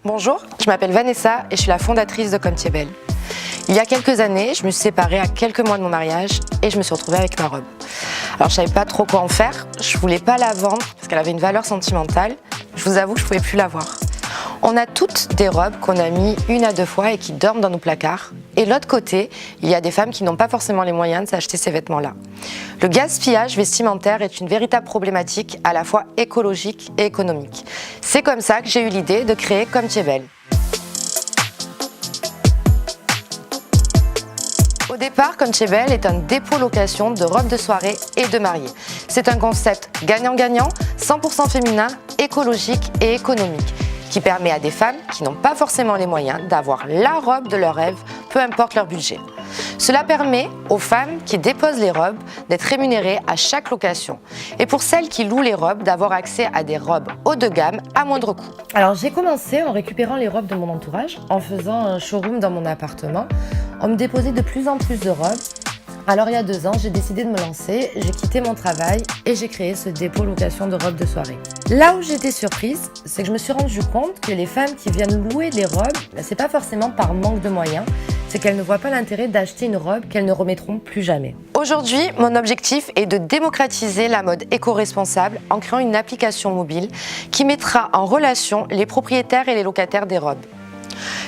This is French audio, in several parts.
Bonjour, je m'appelle Vanessa et je suis la fondatrice de Comme Tu es belle. Il y a quelques années, je me suis séparée à quelques mois de mon mariage et je me suis retrouvée avec ma robe. Alors je savais pas trop quoi en faire, je voulais pas la vendre parce qu'elle avait une valeur sentimentale. Je vous avoue que je pouvais plus la voir. On a toutes des robes qu'on a mis 1 à 2 fois et qui dorment dans nos placards. Et de l'autre côté, il y a des femmes qui n'ont pas forcément les moyens de s'acheter ces vêtements-là. Le gaspillage vestimentaire est une véritable problématique à la fois écologique et économique. C'est comme ça que j'ai eu l'idée de créer Comme Tu es belle. Au départ, Comme Tu es belle est un dépôt location de robes de soirée et de mariée. C'est un concept gagnant-gagnant, 100% féminin, écologique et économique, qui permet à des femmes qui n'ont pas forcément les moyens d'avoir la robe de leur rêve, peu importe leur budget. Cela permet aux femmes qui déposent les robes d'être rémunérées à chaque location. Et pour celles qui louent les robes, d'avoir accès à des robes haut de gamme à moindre coût. Alors j'ai commencé en récupérant les robes de mon entourage, en faisant un showroom dans mon appartement. On me déposait de plus en plus de robes. Alors il y a 2 ans, j'ai décidé de me lancer, j'ai quitté mon travail et j'ai créé ce dépôt location de robes de soirée. Là où j'étais surprise, c'est que je me suis rendu compte que les femmes qui viennent louer des robes, c'est pas forcément par manque de moyens, c'est qu'elles ne voient pas l'intérêt d'acheter une robe qu'elles ne remettront plus jamais. Aujourd'hui, mon objectif est de démocratiser la mode éco-responsable en créant une application mobile qui mettra en relation les propriétaires et les locataires des robes.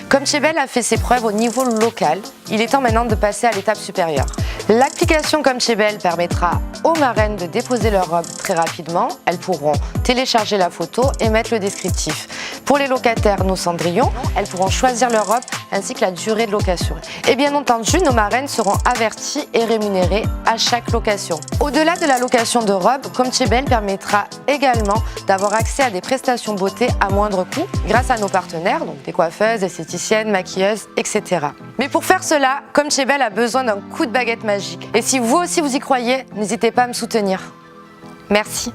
Comme Tu es belle a fait ses preuves au niveau local, il est temps maintenant de passer à l'étape supérieure. L'application Comme Tu es belle permettra aux marraines de déposer leur robe très rapidement. Elles pourront télécharger la photo et mettre le descriptif. Pour les locataires, nos cendrillons, elles pourront choisir leur robe ainsi que la durée de location. Et bien entendu, nos marraines seront averties et rémunérées à chaque location. Au-delà de la location de robes, Comme Tu es belle permettra également d'avoir accès à des prestations beauté à moindre coût grâce à nos partenaires, donc des coiffeuses, esthéticiennes, maquilleuses, etc. Mais pour faire cela, Comme Tu es belle a besoin d'un coup de baguette magique. Et si vous aussi vous y croyez, n'hésitez pas à me soutenir. Merci.